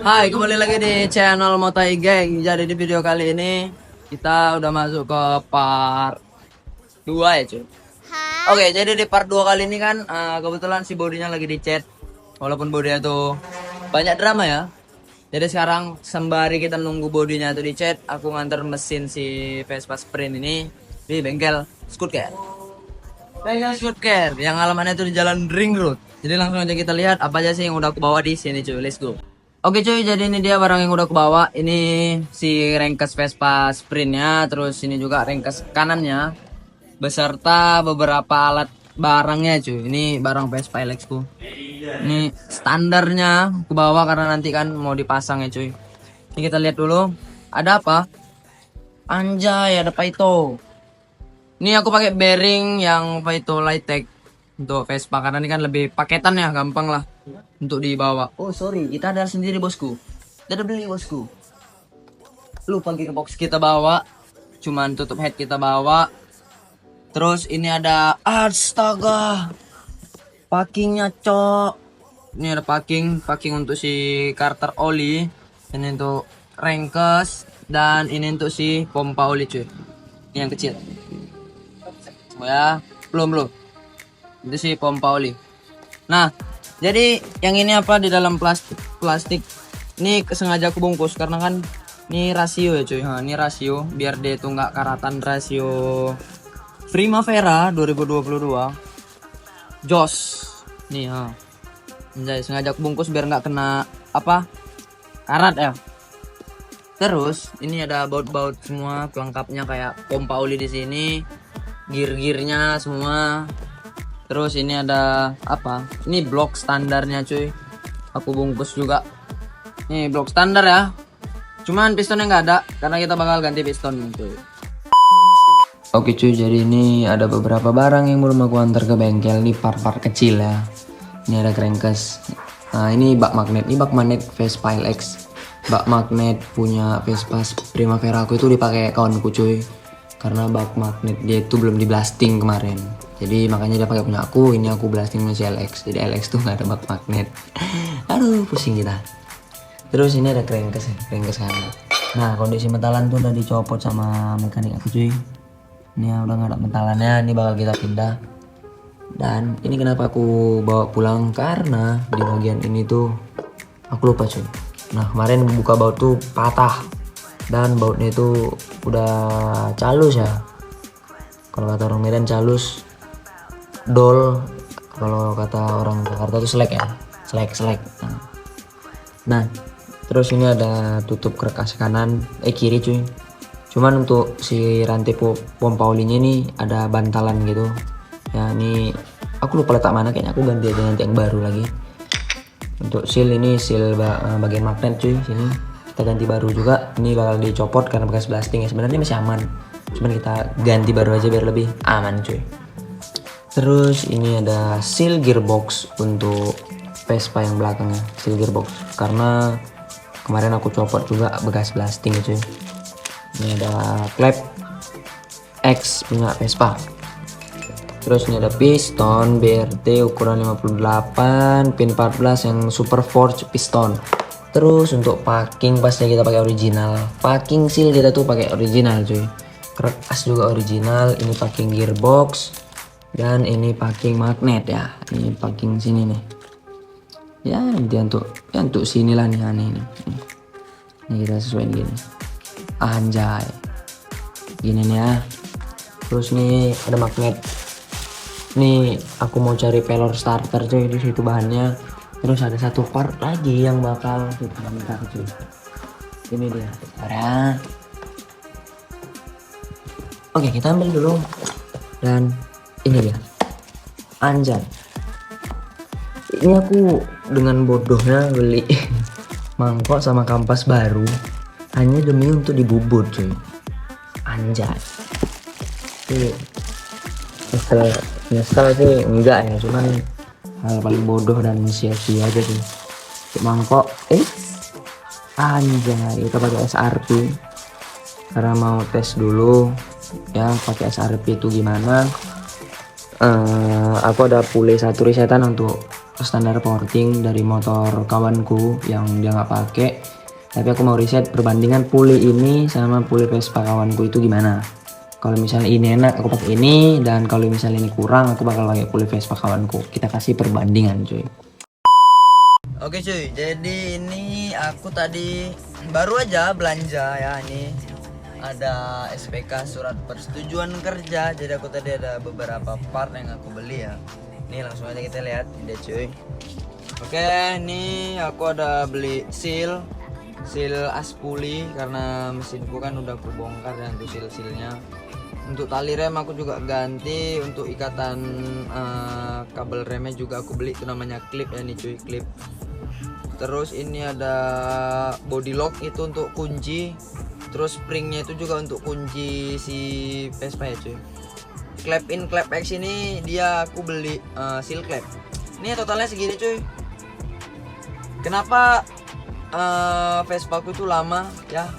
Hai, kembali lagi di channel Motai Gang. Jadi di video kali ini kita udah masuk ke part 2 ya cuy. Oke, jadi di part 2 kali ini kan kebetulan si bodinya lagi dicat. Walaupun bodinya tuh banyak drama ya. Jadi sekarang sembari kita nunggu bodinya tuh dicat, aku nganter mesin si Vespa Sprint ini di bengkel Scootcare. Bengkel Scootcare yang alamannya tuh di Jalan Ring Road. Jadi langsung aja kita lihat apa aja sih yang udah aku bawa di sini cuy. Let's go. Oke cuy, jadi ini dia barang yang udah aku bawa. Ini si rengkes Vespa Sprintnya, terus ini juga rengkes kanannya, beserta beberapa alat barangnya cuy. Ini barang Vespa LX ku. Ini standarnya aku bawa karena nanti kan mau dipasang ya cuy. Ini kita lihat dulu. Ada apa? Anjay, ada Paito. Ini aku pakai bearing yang Paito Lightech untuk Vespa karena ini kan lebih paketan ya, gampang lah untuk dibawa. Oh sorry, kita ada sendiri bosku. Kita ada beli bosku. Lupa gearbox kita bawa, cuman tutup head kita bawa. Terus ini ada astaga, packingnya cok. Ini ada packing untuk si karter oli, ini untuk rengkes, dan ini untuk si pompa oli cuy. Ini yang kecil. Ya, belum. Itu si pompa oli. Nah, jadi yang ini apa di dalam plastik ini sengaja aku bungkus karena kan ini rasio ya cuy. Nah, ini rasio biar dia itu nggak karatan, rasio Primavera 2022 Jos nih ha. Jadi sengaja aku bungkus biar nggak kena apa karat ya. Terus ini ada baut-baut semua pelengkapnya kayak pompa oli di sini, gear-gearnya semua. Terus ini ada apa? Ini blok standarnya cuy. Aku bungkus juga. Nih blok standar ya. Cuman pistonnya nggak ada karena kita bakal ganti piston cuy. Oke cuy, jadi ini ada beberapa barang yang belum aku antar ke bengkel. Ini part-part kecil ya. Ini ada crankcase. Nah ini bak magnet. Ini bak magnet Vespa LX. Bak magnet punya Vespa Primavera aku itu dipakai kawanku cuy. Karena bak magnet dia itu belum di blasting kemarin. Jadi makanya dia pakai punya aku, ini aku blasting punya si LX. Jadi LX tuh nggak ada bak magnet. Aduh, pusing kita. Terus ini ada crankcase kan. Nah, kondisi metalan tuh udah dicopot sama mekanik aku cuy. Ini udah nggak ada metalannya, ini bakal kita pindah. Dan ini kenapa aku bawa pulang karena di bagian ini tuh aku lupa cuy. Nah, kemarin buka baut tuh patah. Dan bautnya itu udah calus ya. Kalau kata orang Medan calus. Dol, kalau kata orang Jakarta itu selek ya, selek. Nah, terus ini ada tutup kerkas kanan, kiri cuy. Cuman untuk si rantai pompa olinya ini ada bantalan gitu. Ya ini aku lupa letak mana, kayaknya aku ganti aja nanti yang baru lagi. Untuk seal ini seal bagian magnet cuy, sini kita ganti baru juga. Ini bakal dicopot karena bekas blasting ya, sebenarnya masih aman. Cuman kita ganti baru aja biar lebih aman cuy. Terus ini ada seal gearbox untuk Vespa yang belakangnya, seal gearbox karena kemarin aku copot juga bekas blasting cuy. Ini ada klep X punya Vespa. Terus ini ada piston BRT ukuran 58 pin 14 yang super forge piston. Terus untuk packing pastinya kita pakai original. Packing seal kita tuh pakai original cuy. Kertas juga original. Ini packing gearbox. Dan ini packing magnet ya. Ini packing sini nih. Ya nanti untuk sinilah nih aneh ini. Ini kita sesuaiin gini. Anjay. Gini nih ya. Terus nih ada magnet. Nih aku mau cari pelor starter cuy, di situ bahannya. Terus ada satu part lagi yang bakal kita bentar cuy. Ini dia. Ada. Oke, kita ambil dulu. Dan ini dia, anjay. Ini aku dengan bodohnya beli mangkok sama kampas baru hanya demi untuk dibubut cuy. Anjay. Nyesel sih enggak ya, cuman hal paling bodoh dan sia-sia aja sih. Mangkok, anjay, kita pakai SRP karena mau tes dulu ya pakai SRP itu gimana. Aku ada pule satu resetan untuk standar porting dari motor kawanku yang dia nggak pakai. Tapi aku mau riset perbandingan puli ini sama puli Vespa kawanku itu gimana. Kalau misalnya ini enak aku pakai ini, dan kalau misalnya ini kurang aku bakal pakai puli Vespa kawanku. Kita kasih perbandingan cuy. Oke cuy, jadi ini aku tadi baru aja belanja ya. Ini ada SPK surat persetujuan kerja. Jadi aku tadi ada beberapa part yang aku beli ya. Ini langsung aja kita lihat ini cuy. Oke, ini aku ada beli seal aspuli karena mesinku kan udah aku bongkar ya untuk seal-sealnya. Untuk tali rem aku juga ganti, untuk ikatan kabel remnya juga aku beli, itu namanya clip ya nih cuy, clip. Terus ini ada body lock itu untuk kunci. Terus springnya itu juga untuk kunci si Vespa ya cuy. Clap in clap X ini dia aku beli seal clap. Ini totalnya segini cuy. Kenapa Vespa aku itu lama ya?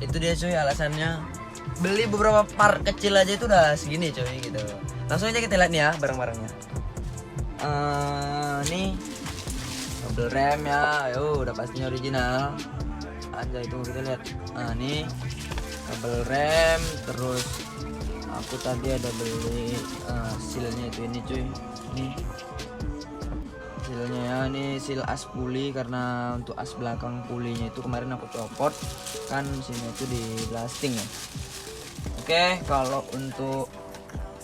Itu dia cuy alasannya. Beli beberapa part kecil aja itu udah segini cuy gitu. Langsung aja kita lihat nih ya barang-barangnya. Nih kabel rem ya, udah pastinya original. Aja itu kita lihat. Nih kabel rem, terus aku tadi ada beli sealnya itu ini cuy. Ini sealnya ya, ini seal as puli karena untuk as belakang pulinya itu kemarin aku copot kan, mesinnya itu di blasting ya. Oke, kalau untuk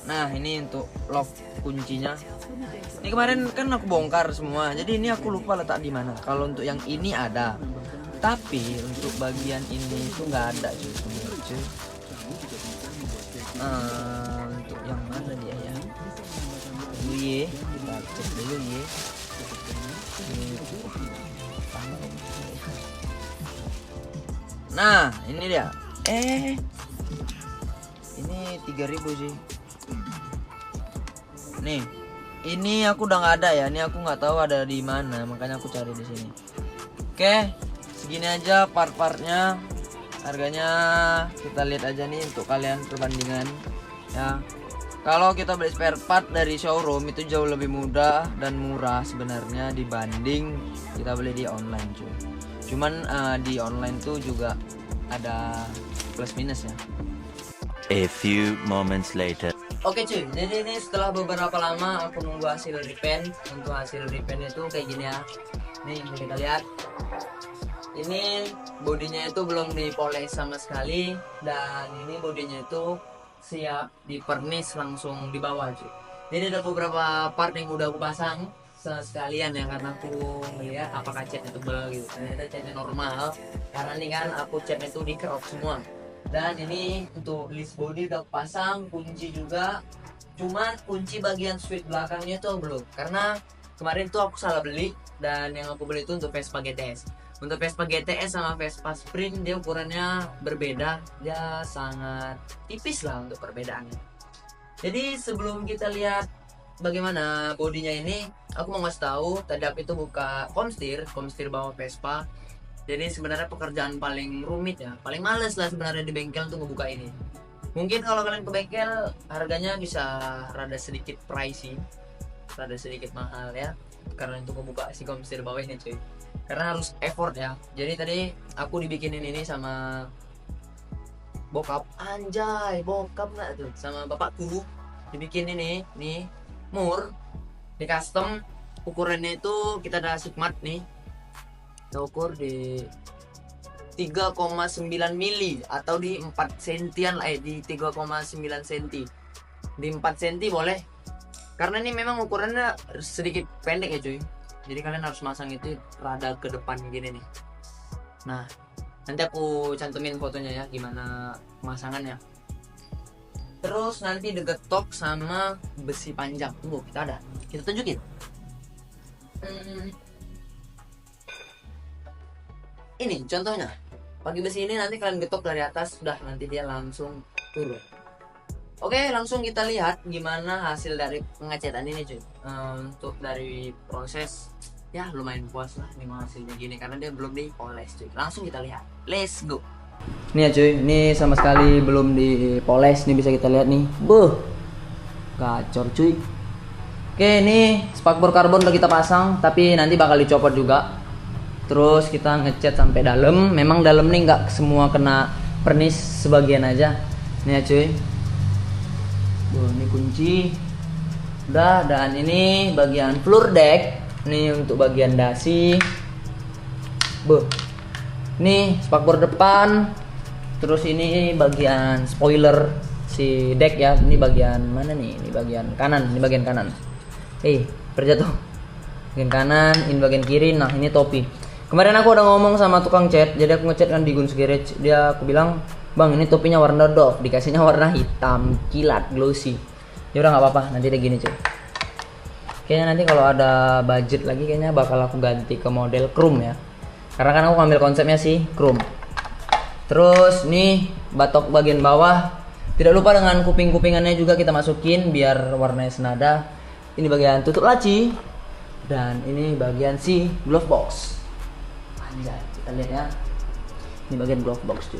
ini untuk lock kuncinya. Ini kemarin kan aku bongkar semua, jadi ini aku lupa letak di mana. Kalau untuk yang ini ada, tapi untuk bagian ini itu nggak ada cuy, cuy. Untuk yang mana dia ya? Kita cek dulu ye. Nah, ini dia. Ini 3.000 sih. Nih, ini aku udah nggak ada ya. Ini aku nggak tahu ada di mana, makanya aku cari di sini. Oke, segini aja part-partnya. Harganya kita lihat aja nih untuk kalian perbandingan ya. Kalau kita beli spare part dari showroom itu jauh lebih mudah dan murah sebenarnya dibanding kita beli di online cuy. Cuman di online tuh juga ada plus minus ya. A few moments later. Oke cuy, jadi ini setelah beberapa lama aku nunggu hasil repaint. Untuk hasil repaint itu kayak gini ya. Nih kita lihat. Ini bodinya itu belum dipoles sama sekali, dan ini bodinya itu siap dipernis langsung di bawah cuy. Jadi ada beberapa part yang udah aku pasang sekalian ya, karena aku melihat apakah catnya tebal gitu. Ternyata catnya normal karena ini kan aku catnya itu di crop semua. Dan ini untuk list body udah aku pasang, kunci juga. Cuman kunci bagian switch belakangnya itu belum, karena kemarin tuh aku salah beli, dan yang aku beli itu untuk Vespa GTS. Untuk Vespa GTS sama Vespa Sprint dia ukurannya berbeda, dia sangat tipis lah untuk perbedaannya. Jadi sebelum kita lihat bagaimana bodinya ini, aku mau ngasih tahu tadi aku itu buka komstir bawah Vespa. Jadi sebenarnya pekerjaan paling rumit ya, paling males lah sebenarnya di bengkel untuk ngebuka ini. Mungkin kalau kalian ke bengkel harganya bisa rada sedikit pricey, rada sedikit mahal ya, karena untuk ngebuka si komstir bawah ini cuy. Karena harus effort ya. Jadi tadi aku dibikinin ini sama bokap, anjay bokap nggak tuh, sama bapakku dibikin ini nih mur di custom. Ukurannya itu kita ada sigmat nih, kita ukur di 3,9 mili atau di 4 sentian lah, di 3,9 senti, di 4 senti boleh, karena ini memang ukurannya sedikit pendek ya cuy. Jadi kalian harus masang itu rada ke depan gini nih. Nah, nanti aku cantumin fotonya ya gimana pemasangannya. Terus nanti digetok sama besi panjang. Tunggu, kita tunjukin. Ini contohnya. Pakai besi ini nanti kalian getok dari atas, sudah nanti dia langsung turun. Oke, langsung kita lihat gimana hasil dari pengecetan ini cuy. Untuk dari proses ya lumayan puas lah nih hasilnya gini, karena dia belum dipoles cuy. Langsung kita lihat, let's go. Nih ya cuy, ini sama sekali belum dipoles nih, bisa kita lihat nih. Gacor cuy. Oke, ini spakbor karbon udah kita pasang, tapi nanti bakal dicopot juga. Terus kita ngecat sampai dalam. Memang dalam nih nggak semua kena pernis, sebagian aja. Nih ya cuy. Ini kunci. Udah, dan ini bagian floor deck. Ini untuk bagian dasi. Ini spakbor depan. Terus ini bagian spoiler si deck ya. Ini bagian mana nih? Ini bagian kanan. Ini bagian kanan. Terjatuh. Bagian kanan, ini bagian kiri. Nah, ini topi. Kemarin aku udah ngomong sama tukang cat. Jadi aku ngecat kan di Guns Garage. Aku bilang, "Bang, ini topinya warna doff, dikasihnya warna hitam, kilat, glossy." Ya udah nggak apa-apa, nanti deh gini cuy. Kayaknya nanti kalau ada budget lagi kayaknya bakal aku ganti ke model chrome ya. Karena kan aku ngambil konsepnya sih chrome. Terus nih batok bagian bawah. Tidak lupa dengan kuping-kupingannya juga kita masukin biar warnanya senada. Ini bagian tutup laci. Dan ini bagian si glove box. Anjay, kita lihat ya. Ini bagian glove box cuy.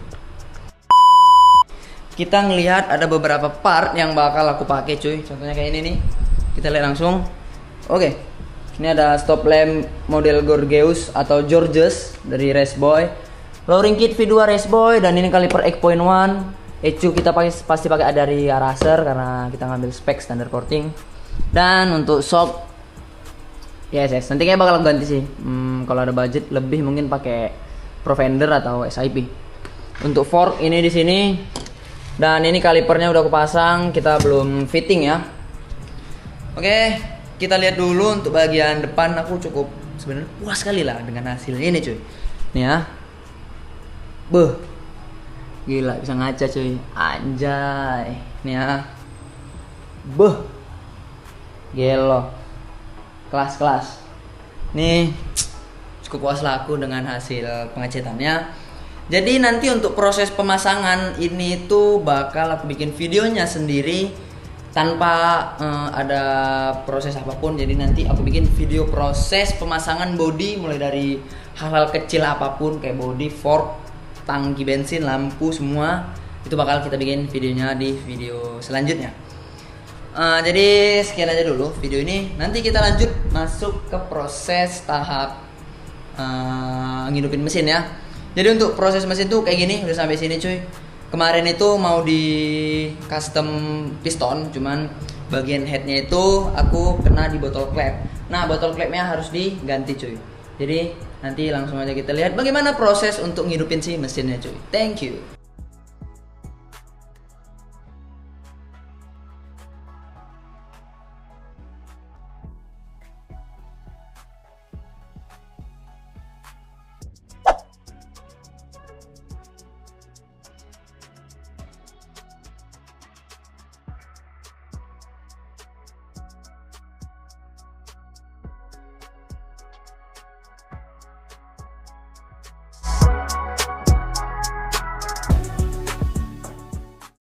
Kita ngelihat ada beberapa part yang bakal aku pakai cuy. Contohnya kayak ini nih. Kita lihat langsung. Oke. Ini ada stop lamp model Gorgeous atau Georges dari Raceboy. Flooring kit V2 Raceboy, dan ini kaliper 8.1. ECU kita pasti pakai dari Araser karena kita ngambil spek standar coating. Dan untuk shock yes, nanti kayaknya bakal ganti sih. Kalau ada budget lebih mungkin pakai Provender atau SIP. Untuk fork ini di sini. Dan ini kalipernya udah aku pasang, kita belum fitting ya. Oke, kita lihat dulu untuk bagian depan. Aku cukup sebenarnya puas sekali lah dengan hasilnya ini cuy. Nih ya. Gila bisa ngaca cuy. Anjay. Nih ya. Gelo. Kelas. Nih cukup puas lah aku dengan hasil pengecatannya. Jadi nanti untuk proses pemasangan ini tuh bakal aku bikin videonya sendiri tanpa ada proses apapun. Jadi nanti aku bikin video proses pemasangan body mulai dari hal-hal kecil apapun kayak body, fork, tangki bensin, lampu, semua itu bakal kita bikin videonya di video selanjutnya. Jadi sekian aja dulu video ini. Nanti kita lanjut masuk ke proses tahap ngidupin mesin ya. Jadi untuk proses mesin tuh kayak gini, udah sampai sini cuy. Kemarin itu mau di custom piston, cuman bagian headnya itu aku kena di botol klep. Nah, botol klepnya harus diganti cuy. Jadi nanti langsung aja kita lihat bagaimana proses untuk ngidupin si mesinnya cuy. Thank you.